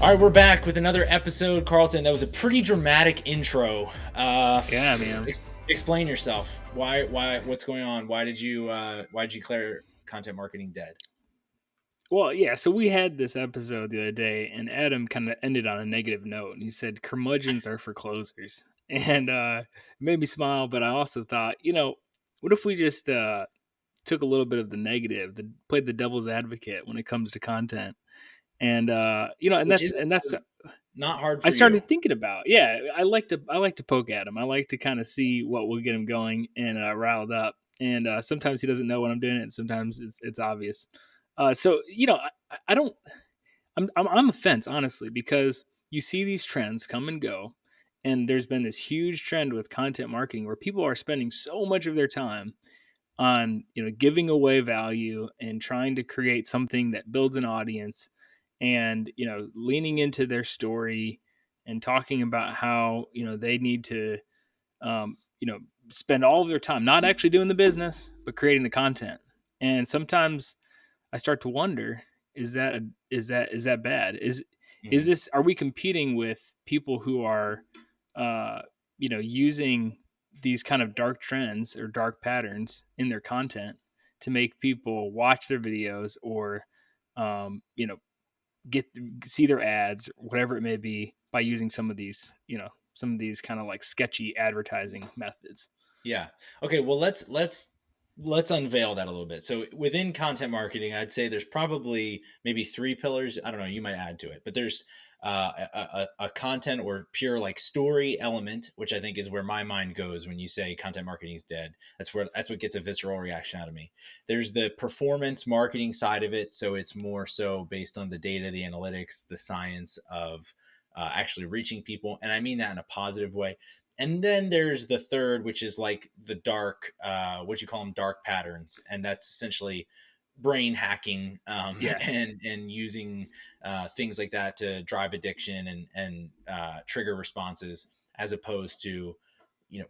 All right, we're back with another episode, Carlton. That was a pretty dramatic intro. Yeah, man. Explain yourself. Why? What's going on? Why did you declare content marketing dead? Well, yeah, so we had this episode the other day, and Adam kind of ended on a negative note. And he said, curmudgeons are for closers. And it made me smile, but I also thought, what if we just took a little bit of the negative, played the devil's advocate when it comes to content? And, and Which that's, is and that's, not hard I for you. started thinking about, yeah, I like to poke at him. I like to kind of see what will get him going and riled up. And sometimes he doesn't know when I'm doing it, and sometimes it's obvious. So I don't. I'm on the fence, honestly, because you see these trends come and go, and there's been this huge trend with content marketing where people are spending so much of their time on giving away value and trying to create something that builds an audience, and leaning into their story and talking about how they need to um, you know spend all of their time not actually doing the business but creating the content. And sometimes I start to wonder, is that bad? Is Mhm. this, are we competing with people who are uh using these kind of dark trends or dark patterns in their content to make people watch their videos, or um you know get see their ads, whatever it may be, by using some of these kind of like sketchy advertising methods? Yeah. Okay. Well, let's unveil that a little bit. So within content marketing, I'd say there's probably maybe three pillars. I don't know. You might add to it, but there's a content or pure like story element, which I think is where my mind goes when you say content marketing is dead. That's what gets a visceral reaction out of me. There's the performance marketing side of it, so it's more so based on the data, the analytics, the science of actually reaching people, and I mean that in a positive way. And then there's the third, which is like the dark, what you call them, dark patterns, and that's essentially brain hacking, Yeah. and using things like that to drive addiction and trigger responses, as opposed to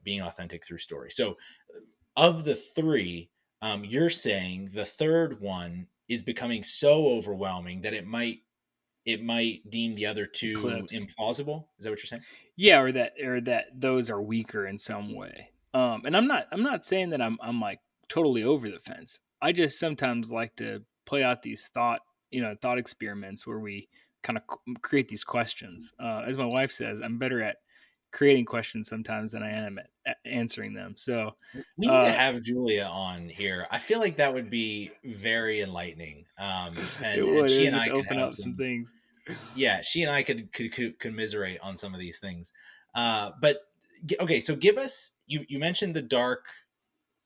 being authentic through story. So of the three, you're saying the third one is becoming so overwhelming that it might deem the other two Eclipse. implausible. Is that what you're saying? Yeah, or that those are weaker in some way. And I'm not saying that I'm like totally over the fence. I just sometimes like to play out these thought experiments where we kind of create these questions. As my wife says, I'm better at creating questions sometimes than I am at answering them. So, We need to uh, have Julia on here. I feel like that would be very enlightening. it And would she and just I could open have up some some. things. Yeah, she and I could commiserate on some of these things. But okay, so give us. You mentioned the dark.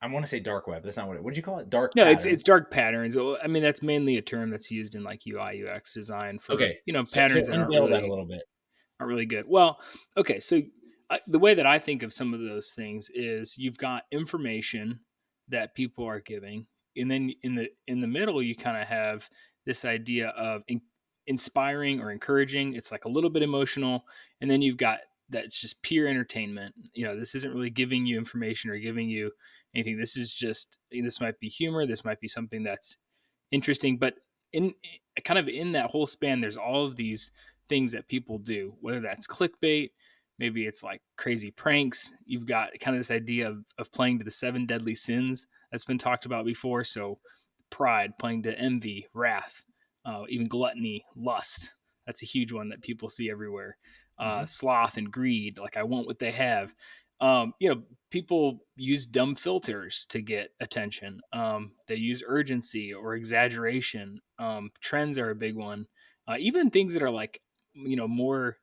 I want to say dark web. That's not what. What did you call it? Dark No, it's patterns. dark patterns. Well, I mean, that's mainly a term that's used in like UI UX design for Okay, so patterns that aren't unveil that a really little bit. aren't really good. Well, okay, so the way that I think of some of those things is you've got information that people are giving, and then in the middle you kind of have this idea of inspiring or encouraging. It's like a little bit emotional, and then you've got that's just pure entertainment. This isn't really giving you information or giving you anything. This is just, this might be humor. This might be something that's interesting, but in kind of in that whole span, there's all of these things that people do, whether that's clickbait, maybe it's like crazy pranks. You've got kind of this idea of playing to the seven deadly sins that's been talked about before. So pride, playing to envy, wrath, even gluttony, lust. That's a huge one that people see everywhere. Hmm. Sloth and greed, like I want what they have. People use dumb filters to get attention. They use urgency or exaggeration. Trends are a big one. Even things that are like, more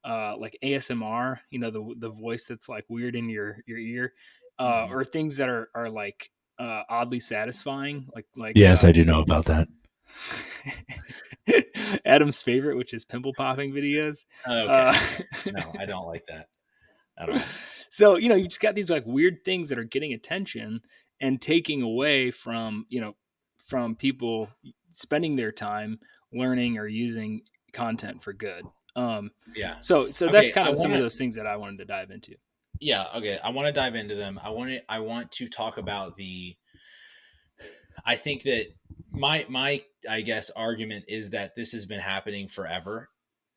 like ASMR, the voice that's like weird in your ear, Hmm. or things that are like oddly satisfying, like Yes, I do know about that. Adam's favorite, which is pimple popping videos. Okay, Uh, okay. No, I don't like that at all. so you just got these like weird things that are getting attention and taking away from people spending their time learning or using content for good. um Yeah. so that's Okay, kind I of some want of to. those things that I wanted to dive into. Yeah. Okay, I want to dive into them. I want to talk about the. I think that my I guess argument is that this has been happening forever,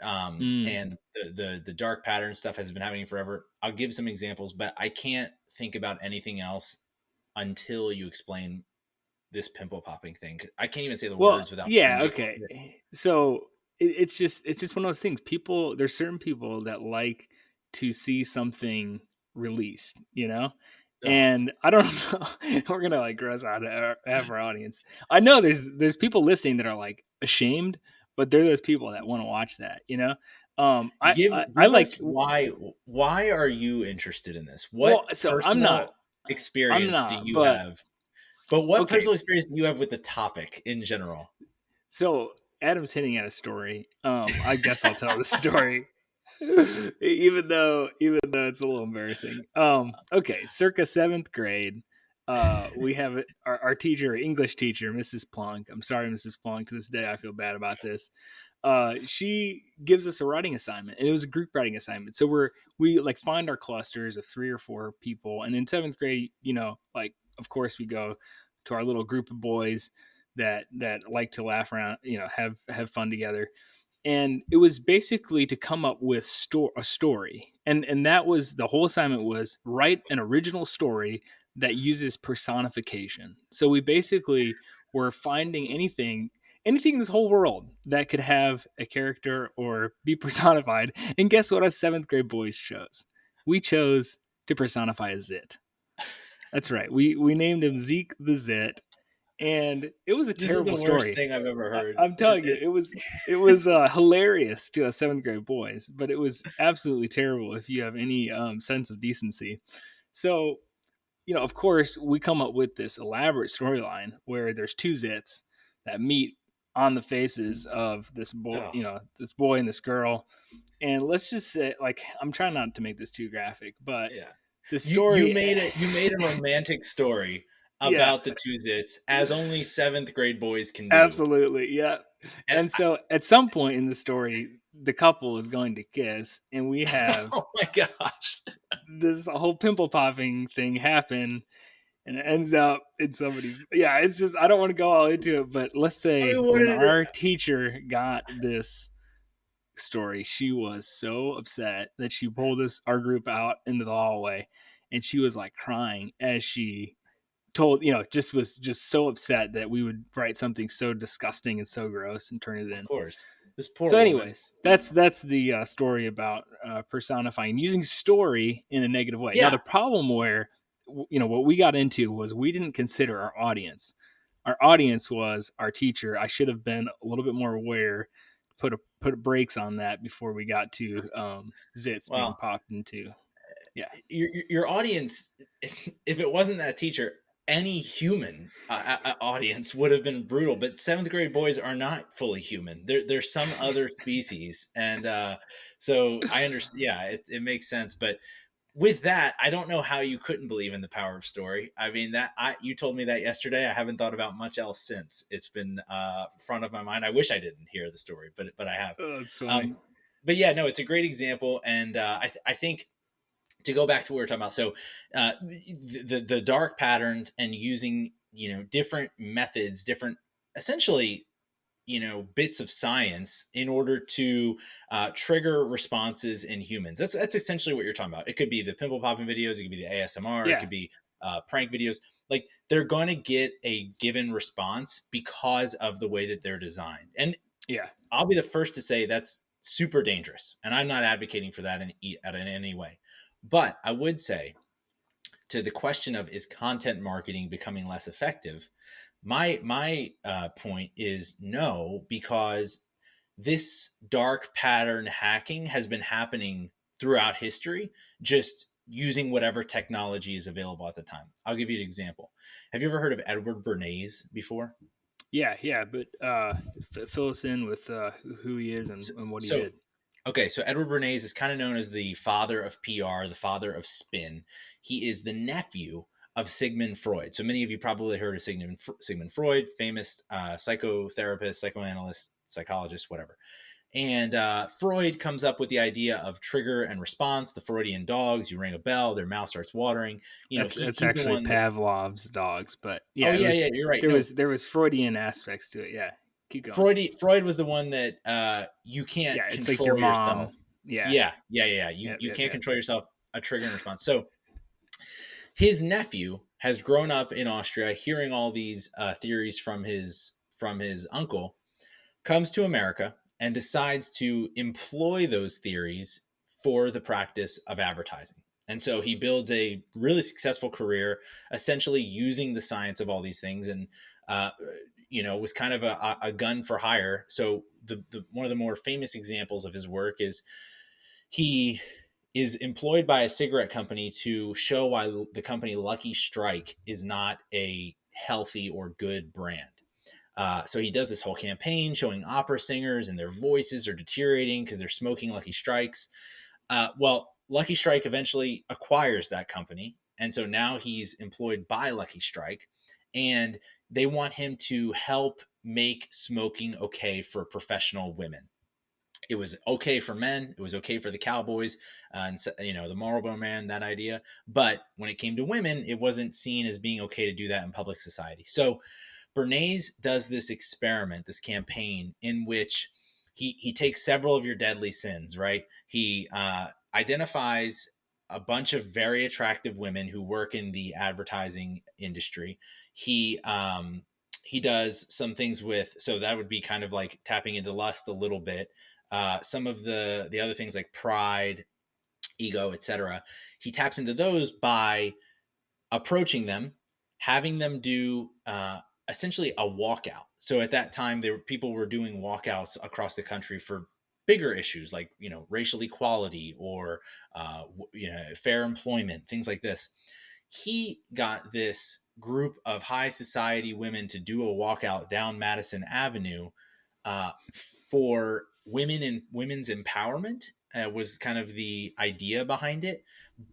Mm. and the dark pattern stuff has been happening forever. I'll give some examples, but I can't think about anything else until you explain this pimple popping thing. I can't even say the Well, words without yeah, cringing. okay. So it's just one of those things. People, there's certain people that like to see something released, you know? Ugh. And I don't know. We're gonna like gross out half our audience. I know there's people listening that are like ashamed, but they're those people that want to watch that, you know? I Give us like why are you interested in this? well, What so personal I'm experience do not, you but have? But what okay. personal experience do you have with the topic in general? So Adam's hitting at a story. I guess I'll tell the story. Even though it's a little embarrassing. Okay, circa seventh grade, we have our teacher, English teacher, Mrs. Plunk. I'm sorry, Mrs. Plunk. To this day, I feel bad about this. She gives us a writing assignment, and it was a group writing assignment. So we like find our clusters of 3 or 4 people, and in seventh grade, like of course we go to our little group of boys that like to laugh around, have fun together, and it was basically to come up with a story, and that was the whole assignment, was write an original story that uses personification. So we basically were finding anything in this whole world that could have a character or be personified. And guess what us seventh grade boys chose? We chose to personify a zit. That's right, we named him Zeke the Zit, and it was a This is the terrible worst story. thing I've ever heard. I'm telling you, it was hilarious to us seventh grade boys, but it was absolutely terrible if you have any sense of decency. So, of course, we come up with this elaborate storyline where there's two zits that meet on the faces of this boy, Oh, this boy and this girl. And let's just say, like, I'm trying not to make this too graphic, but yeah. the You story, made it. You made a romantic story yeah, about the two zits, as only seventh grade boys can do. absolutely, yeah. And And so at some point in the story, the couple is going to kiss, and we have oh my gosh! this whole pimple popping thing happen, and it ends up in somebody's. Yeah, it's just, I don't want to go all into it, but let's I say mean, what when did it? our teacher got this story, she was so upset that she pulled our group out into the hallway, and she was like crying as she told, just was just so upset that we would write something so disgusting and so gross and turn it Of in. course, this poor So woman. anyways, that's the story about personifying, using story in a negative way. Now Yeah, the problem where what we got into was we didn't consider our audience. Our audience was our teacher. I should have been a little bit more aware, put brakes on that before we got to zits being well, popped into. Yeah, your audience, if it wasn't that teacher, any human audience would have been brutal. But seventh grade boys are not fully human. They're some other species, and so I understand. Yeah, it makes sense. But with that, I don't know how you couldn't believe in the power of story. I mean, you told me that yesterday. I haven't thought about much else since. It's been front of my mind. I wish I didn't hear the story, but I have. oh, that's funny. Um, but yeah, no, it's a great example, and I think to go back to what we were talking about. So the dark patterns and using different methods, different essentially bits of science in order to trigger responses in humans. That's essentially what you're talking about. It could be the pimple popping videos, it could be the ASMR, it Yeah, could be prank videos. Like they're going to get a given response because of the way that they're designed. And yeah, I'll be the first to say that's super dangerous, and I'm not advocating for that in any way. But I would say, to the question of is content marketing becoming less effective, my point is no, because this dark pattern hacking has been happening throughout history, just using whatever technology is available at the time. I'll give you an example. Have you ever heard of Edward Bernays before? yeah. But fill us in with who he is So, and what he so did. okay, so Edward Bernays is kind of known as the father of PR, the father of spin. He is the nephew of Sigmund Freud. So many of you probably heard of Sigmund Freud, famous psychotherapist, psychoanalyst, psychologist, whatever. And Freud comes up with the idea of trigger and response, the Freudian dogs. You ring a bell, their mouth starts watering. That's He's the actually one that. Pavlov's dogs, but Oh yeah, it yeah, was yeah, you're right. there No, was there was Freudian aspects to it. Yeah, Keep going. Freud was the one that you can't Yeah, it's like your control yourself. mom. Yeah. Yeah. You Yep, you yep, can't yep. control yourself. A trigger and response. So his nephew has grown up in Austria, hearing all these theories from his uncle, comes to America and decides to employ those theories for the practice of advertising. And so he builds a really successful career, essentially using the science of all these things, and uh, was kind of a gun for hire. So the one of the more famous examples of his work is he is employed by a cigarette company to show why the company Lucky Strike is not a healthy or good brand. So he does this whole campaign showing opera singers and their voices are deteriorating because they're smoking Lucky Strikes. Lucky Strike eventually acquires that company. And so now he's employed by Lucky Strike, and they want him to help make smoking okay for professional women. It was okay for men. It was okay for the Cowboys, and the Marlboro Man, that idea. But when it came to women, it wasn't seen as being okay to do that in public society. So Bernays does this experiment, this campaign in which he takes several of your deadly sins, right? He identifies a bunch of very attractive women who work in the advertising industry. He does some things with, so that would be kind of like tapping into lust a little bit. Some of the other things like pride, ego, etc. He taps into those by approaching them, having them do essentially a walkout. So at that time, people were doing walkouts across the country for bigger issues like racial equality or fair employment, things like this. He got this group of high society women to do a walkout down Madison Avenue for women and women's empowerment. Was kind of the idea behind it,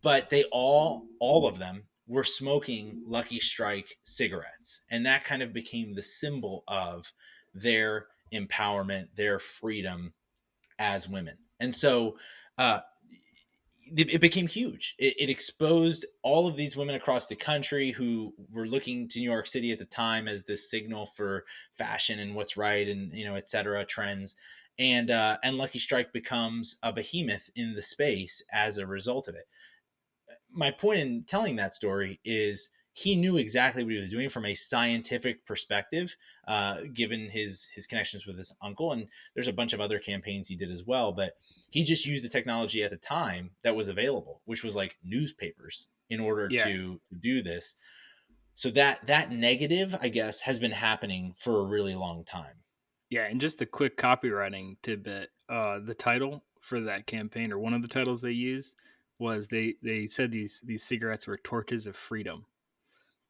but they all of them were smoking Lucky Strike cigarettes, and that kind of became the symbol of their empowerment, their freedom as women. And so uh, it became huge. It exposed all of these women across the country who were looking to New York City at the time as this signal for fashion and what's right, and et cetera, trends. And Lucky Strike becomes a behemoth in the space as a result of it. My point in telling that story is he knew exactly what he was doing from a scientific perspective, given his connections with his uncle. And there's a bunch of other campaigns he did as well, but he just used the technology at the time that was available, which was like newspapers, in order Yeah. to do this. So that negative, I guess, has been happening for a really long time. Yeah, and just a quick copywriting tidbit. The title for that campaign, or one of the titles they used, was they said these cigarettes were torches of freedom.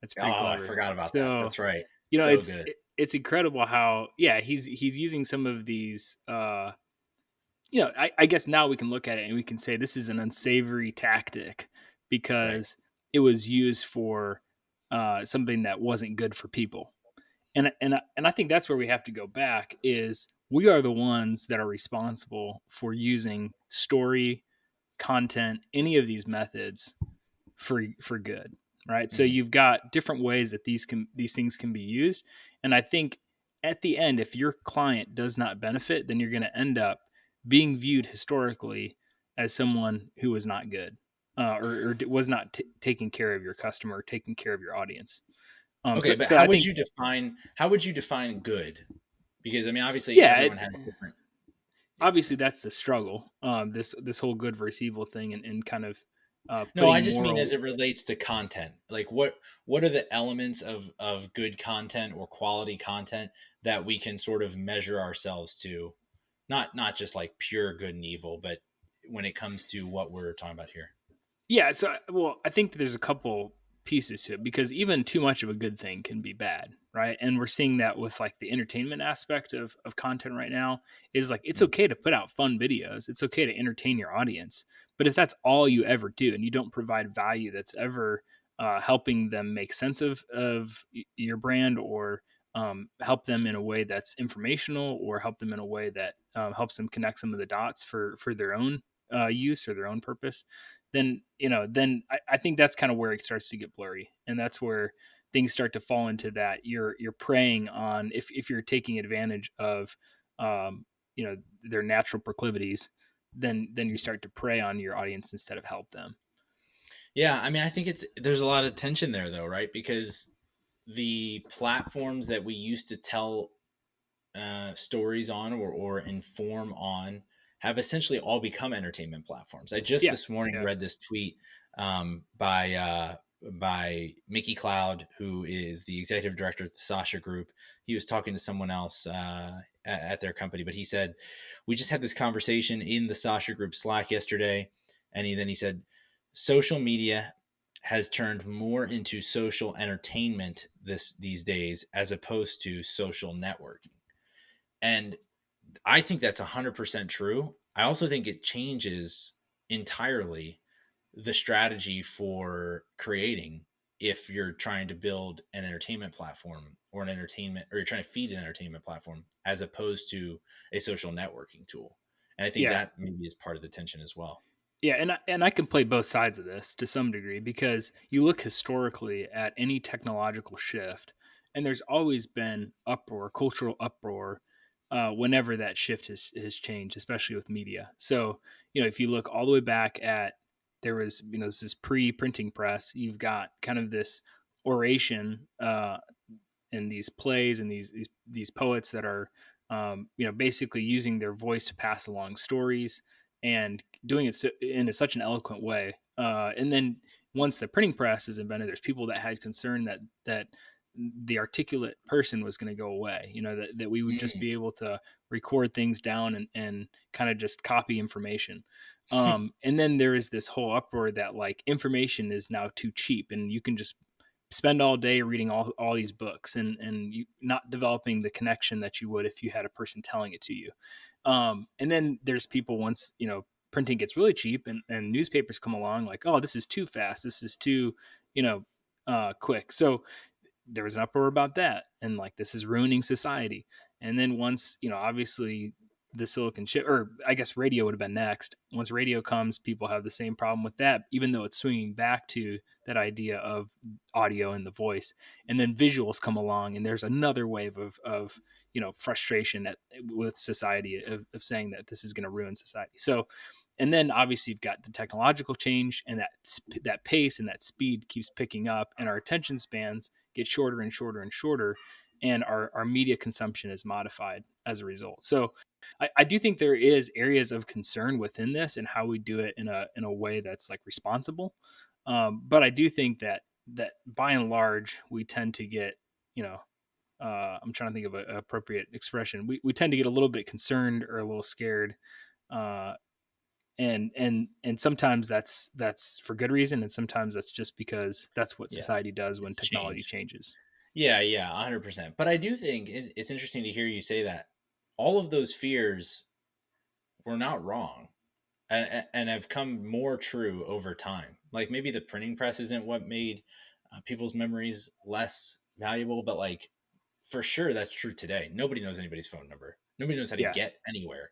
That's Oh, pretty I clever. forgot about that. So, That's right. So good. it's incredible how, yeah, he's using some of these I guess now we can look at it and we can say this is an unsavory tactic Right. because it was used for something that wasn't good for people. And I think that's where we have to go back is we are the ones that are responsible for using story, content, any of these methods for good, right? So Mhm. you've got different ways that these things can be used, and I think at the end, if your client does not benefit, then you're going to end up being viewed historically as someone who was not good, or was not taking care of your customer, taking care of your audience. Okay, but So I think, how would you define good? Because I mean, obviously, yeah, everyone has different. Yes. obviously that's the struggle. This whole good versus evil thing, and kind of No, I putting just mean as moral. it relates to content. Like, what are the elements of good content or quality content that we can sort of measure ourselves to? Not just like pure good and evil, but when it comes to what we're talking about here. Yeah, so well, I think there's a couple pieces to it because even too much of a good thing can be bad, right? And we're seeing that with like the entertainment aspect of content right now is like it's Mhm. okay to put out fun videos. It's okay to entertain your audience. But if that's all you ever do and you don't provide value that's ever helping them make sense of your brand, or help them in a way that's informational, or help them in a way that helps them connect some of the dots for their own use or their own purpose, then I think that's kind of where it starts to get blurry, and that's where things start to fall into that. You're preying on, if you're taking advantage of um, their natural proclivities, then you start to prey on your audience instead of help them. Yeah, I mean, I think there's a lot of tension there though, right? Because the platforms that we used to tell stories on or inform on have essentially all become entertainment platforms. I just Yeah, this morning yeah, read this tweet by Mickey Cloud, who is the executive director of the Sasha Group. He was talking to someone else at their company, but he said, "We just had this conversation in the Sasha Group Slack yesterday," and then he said, "Social media has turned more into social entertainment these days as opposed to social networking." And I think that's 100% true. I also think it changes entirely the strategy for creating if you're trying to build an entertainment platform or you're trying to feed an entertainment platform as opposed to a social networking tool. And I think yeah. that maybe is part of the tension as well. Yeah, and I can play both sides of this to some degree, because you look historically at any technological shift, and there's always been uproar, cultural uproar, whenever that shift has changed, especially with media. So, if you look all the way back at, there was, this is pre-printing press. You've got kind of this oration, and these plays and these poets that are basically using their voice to pass along stories and doing it in such an eloquent way. And then once the printing press is invented, there's people that had concern that the articulate person was going to go away. That we would just Mm. be able to record things down and kind of just copy information. And then there is this whole uproar that, like, information is now too cheap, and you can just spend all day reading all these books, and you not developing the connection that you would if you had a person telling it to you. And then there's people, once printing gets really cheap, and newspapers come along, like, oh, this is too fast, this is too you know quick. So there was an uproar about that, and, like, this is ruining society. And then once, obviously, the silicon chip, or I guess radio would have been next. Once radio comes, people have the same problem with that, even though it's swinging back to that idea of audio and the voice. And then visuals come along, and there's another wave of frustration with society, of saying that this is going to ruin society. So, and then obviously you've got the technological change, and that pace and that speed keeps picking up, and our attention spans get shorter and shorter and shorter, and our media consumption is modified as a result. So I do think there is areas of concern within this, and how we do it in a way that's, like, responsible. But I do think that by and large we tend to get, you know I'm trying to think of an appropriate expression. We tend to get a little bit concerned or a little scared, uh, and sometimes that's for good reason, and sometimes that's just because that's what Yeah, society does when it's technology changed. changes. Yeah, yeah, 100%. But I do think it's interesting to hear you say that all of those fears were not wrong and have come more true over time. Like maybe the printing press isn't what made people's memories less valuable, but like for sure that's true today. Nobody knows anybody's phone number. Nobody knows how to Yeah, get anywhere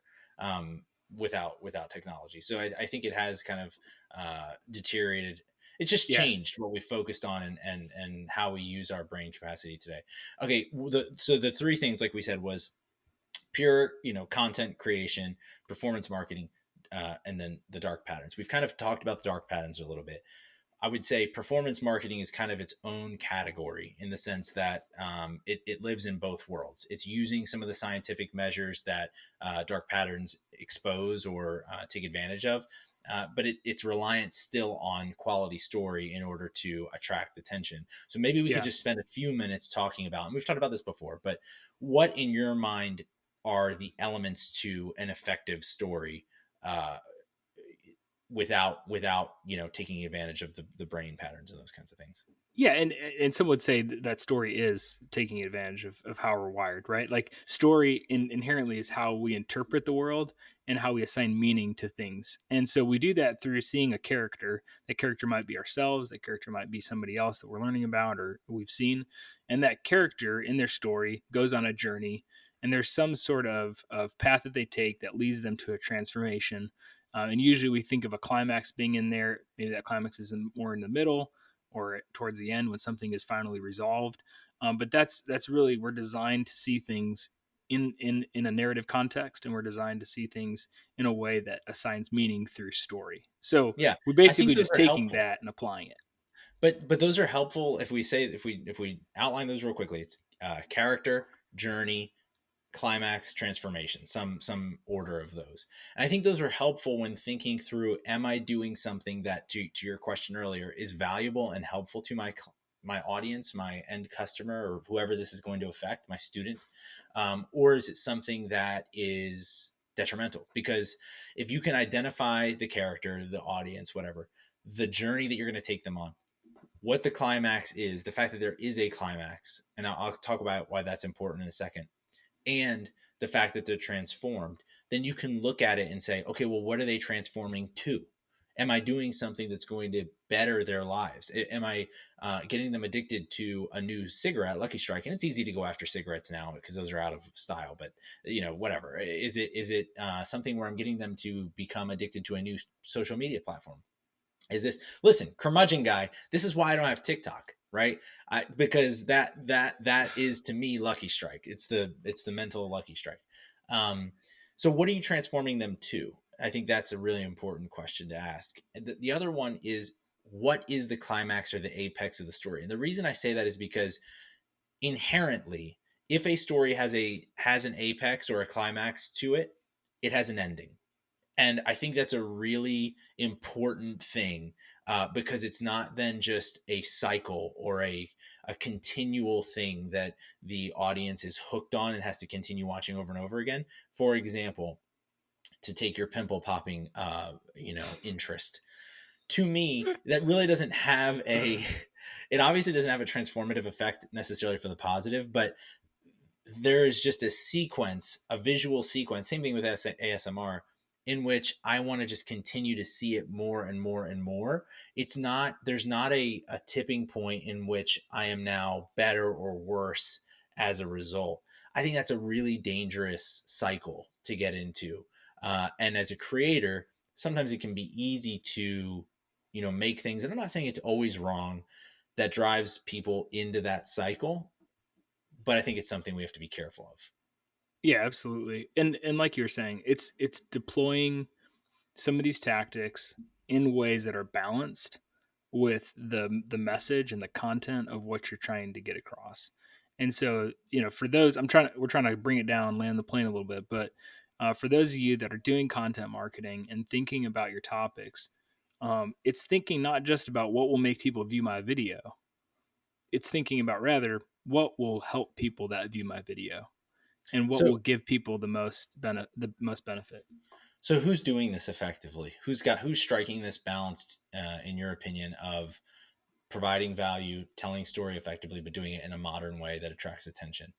without technology. So I think it has kind of deteriorated. It's just yeah, changed what we focused on and how we use our brain capacity today. Okay, so the three things, like we said, was pure, content creation, performance marketing, and then the dark patterns. We've kind of talked about the dark patterns a little bit. I would say performance marketing is kind of its own category in the sense that it lives in both worlds. It's using some of the scientific measures that dark patterns expose or take advantage of, but it's reliant still on quality story in order to attract attention. So maybe we could yeah. just spend a few minutes talking about, and we've talked about this before, but what in your mind are the elements to an effective story uh, without taking advantage of the brain patterns and those kinds of things. Yeah, and some would say that story is taking advantage of how we're wired, right? Like, story inherently is how we interpret the world and how we assign meaning to things. And so we do that through seeing a character. That character might be ourselves, that character might be somebody else that we're learning about or we've seen. And that character in their story goes on a journey, and there's some sort of path that they take that leads them to a transformation. And usually we think of a climax being in there. Maybe that climax is more in the middle, or towards the end when something is finally resolved. But that's really, we're designed to see things in a narrative context, and we're designed to see things in a way that assigns meaning through story. So Yeah, we're I think basically those just are taking helpful. that and applying it. But those are helpful if we say if we outline those real quickly. It's character, journey, climax, transformation, some order of those. And I think those are helpful when thinking through, am I doing something that, to your question earlier, is valuable and helpful to my audience, my end customer, or whoever this is going to affect, my student, or is it something that is detrimental? Because if you can identify the character, the audience, whatever, the journey that you're going to take them on, what the climax is, the fact that there is a climax, and I'll talk about why that's important in a second, and the fact that they're transformed, then you can look at it and say, okay, well, what are they transforming to? Am I doing something that's going to better their lives? Am I getting them addicted to a new cigarette, Lucky Strike? And it's easy to go after cigarettes now because those are out of style. But whatever. Is it something where I'm getting them to become addicted to a new social media platform? Is this, listen, curmudgeon guy, this is why I don't have TikTok, right? Because that is to me Lucky Strike. It's the mental Lucky Strike. um so what are you transforming them to? I think that's a really important question to ask. The other one is, what is the climax or the apex of the story? And the reason I say that is because inherently, if a story has an apex or a climax to it, it has an ending. And I think that's a really important thing, because it's not then just a cycle or a continual thing that the audience is hooked on and has to continue watching over and over again. For example, to take your pimple popping, interest, to me, that really doesn't have a, it obviously doesn't have a transformative effect necessarily for the positive, but there is just a sequence, a visual sequence, same thing with ASMR, in which I want to just continue to see it more and more and more. There's not a tipping point in which I am now better or worse as a result. I think that's a really dangerous cycle to get into. And as a creator, sometimes it can be easy to, make things, and I'm not saying it's always wrong, that drives people into that cycle, but I think it's something we have to be careful of. Yeah, absolutely. And like you were saying, it's deploying some of these tactics in ways that are balanced with the message and the content of what you're trying to get across. And so, for those, we're trying to bring it down, land the plane a little bit, but for those of you that are doing content marketing and thinking about your topics, it's thinking not just about what will make people view my video. It's thinking about rather what will help people that view my video and what So, will give people the most benefit. so who's doing this effectively? Who's striking this balance, in your opinion, of providing value, telling story effectively, but doing it in a modern way that attracts attention?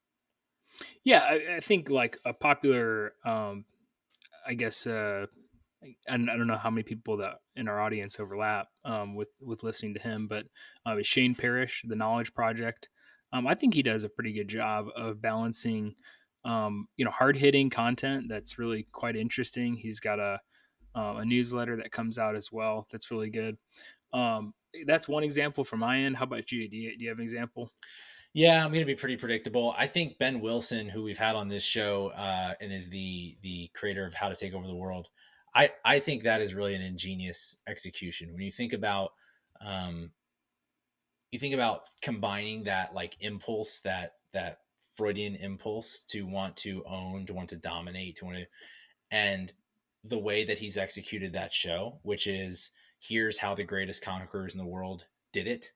Yeah, I think like a popular, I guess, and I don't know how many people that in our audience overlap with listening to him, but Shane Parrish, the Knowledge Project. I think he does a pretty good job of balancing, hard hitting content that's really quite interesting. He's got a newsletter that comes out as well that's really good. Um, that's one example from my end. How about you? Do you have an example? Yeah, I'm going to be pretty predictable. I think Ben Wilson, who we've had on this show, and is the creator of How to Take Over the World, I think that is really an ingenious execution. When um, you think about combining that, like, impulse, that Freudian impulse to want to own, to want to dominate, to want to, and the way that he's executed that show, which is, here's how the greatest conquerors in the world did it.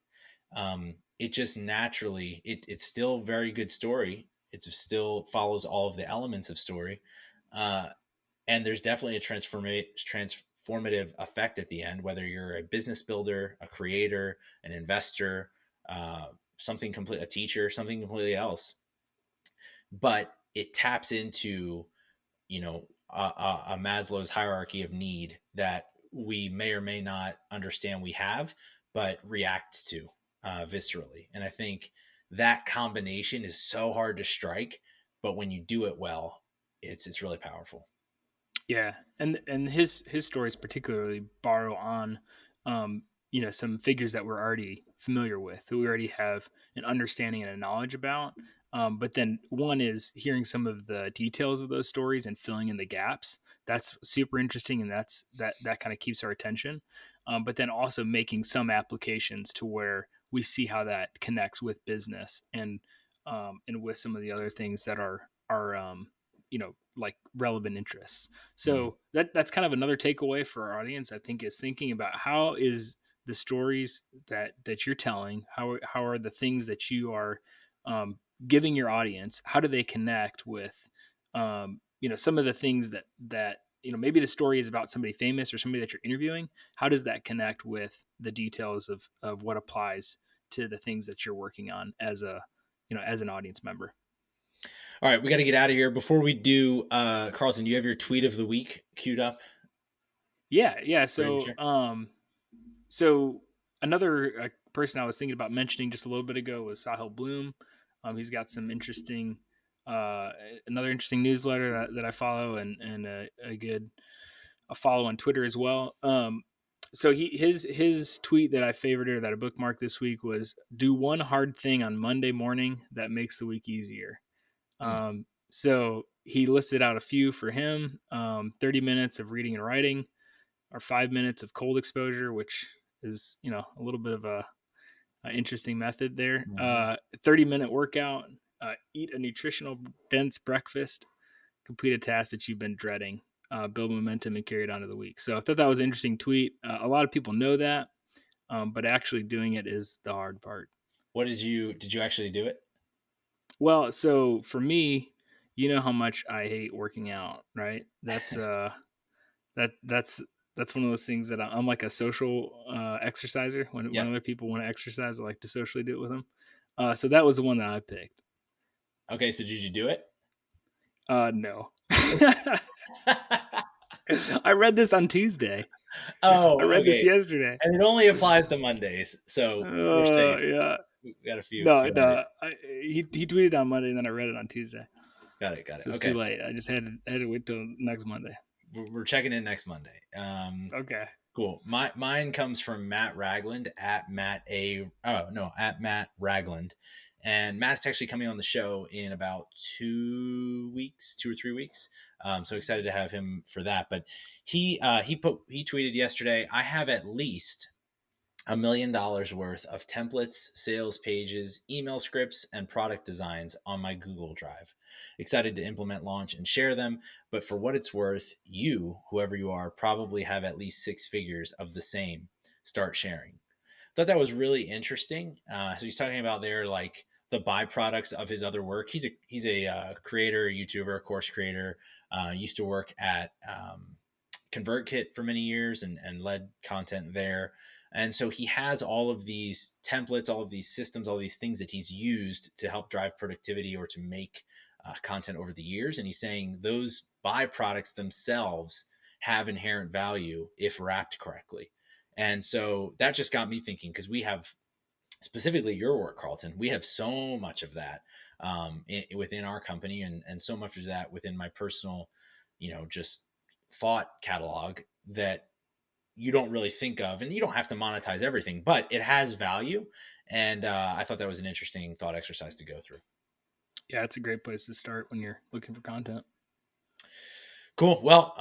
It just naturally, it's still a very good story. It still follows all of the elements of story, uh, and there's definitely a transformative effect at the end, whether you're a business builder, a creator, an investor, uh, a teacher, something completely else. But it taps into, a Maslow's hierarchy of need that we may or may not understand we have, but react to, viscerally. And I think that combination is so hard to strike, but when you do it well, it's really powerful. Yeah, and his stories particularly borrow on, um, some figures that we're already familiar with, who we already have an understanding and a knowledge about. But then one is hearing some of the details of those stories and filling in the gaps. That's super interesting, and that kind of keeps our attention. But then also making some applications to where we see how that connects with business and with some of the other things that are like relevant interests. Mm. So that's kind of another takeaway for our audience, I think, is thinking about how is the stories that you're telling, how are the things that you are giving your audience, how do they connect with some of the things that maybe the story is about somebody famous or somebody that you're interviewing. How does that connect with the details of what applies to the things that you're working on as as an audience member? All right, we got to get out of here. Before we do, Carlton, do you have your tweet of the week queued up? Yeah. Ready to So, share? so another person I was thinking about mentioning just a little bit ago was Sahil Bloom. He's got some interesting, uh, another interesting newsletter that I follow, and a follow on Twitter as well. So his tweet that I favorited or that I bookmarked this week was, "Do one hard thing on Monday morning that makes the week easier." Hmm. So he listed out a few for him: 30 minutes of reading and writing, or 5 minutes of cold exposure, which is a little bit of a interesting method there. Mhm. 30-minute workout, eat a nutritional dense breakfast, complete a task that you've been dreading, build momentum and carry it on to the week. So I thought that was an interesting tweet. A lot of people know that, but actually doing it is the hard part. What did you actually do it? Well, so for me, you know how much I hate working out, right? That's that's one of those things that I'm like a social exerciser. When Yep. other people want to exercise, I like to socially do it with them. So that was the one that I picked. Okay, so did you do it? No. I read this on Tuesday. I Oh, read this okay. yesterday. And it only applies to Mondays, so we're safe. Yeah. We got a few No, Mondays. no. He tweeted on Monday, and then I read it on Tuesday. Got it. Got it. So it's too Okay, late. I just had to wait till next Monday. we're checking in next Monday. Okay. Cool. Mine comes from Matt Ragland at Matt A. Oh no, at Matt Ragland, and Matt's actually coming on the show in about 2 weeks, 2 or 3 weeks. So excited to have him for that. But he tweeted yesterday. I have at least $1 million worth of templates, sales pages, email scripts, and product designs on my Google Drive. Excited to implement, launch, and share them. But for what it's worth, you, whoever you are, probably have at least six figures of the same. Start sharing. Thought that was really interesting. So he's talking about there like the byproducts of his other work. He's a creator, YouTuber, course creator. Used to work at ConvertKit for many years and led content there. And so he has all of these templates, all of these systems, all these things that he's used to help drive productivity or to make content over the years. And he's saying those byproducts themselves have inherent value if wrapped correctly. And so that just got me thinking because we have specifically your work, Carlton. We have so much of that within our company and so much of that within my personal, just thought catalog that you don't really think of, and you don't have to monetize everything, but it has value. And I thought that was an interesting thought exercise to go through. Yeah, it's a great place to start when you're looking for content. Cool. Well,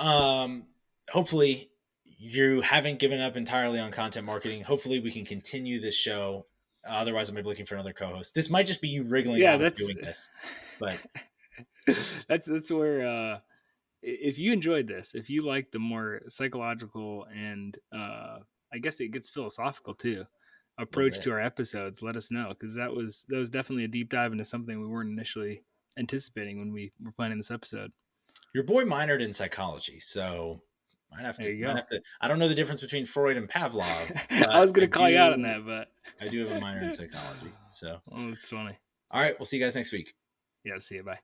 hopefully you haven't given up entirely on content marketing. Hopefully we can continue this show. Otherwise, I might be looking for another co-host. This might just be you wriggling Yeah, out of that's doing this, but that's where if you enjoyed this, if you like the more psychological and I guess it gets philosophical too a little approach bit. to our episodes, let us know, because that was definitely a deep dive into something we weren't initially anticipating when we were planning this episode. Your boy minored in psychology, so There you might go. have to. I don't know the difference between Freud and Pavlov, I but was gonna call you out on that, but I do have a minor in psychology. So, oh, it's funny. all right, we'll see you guys next week. Yeah, see you. Bye.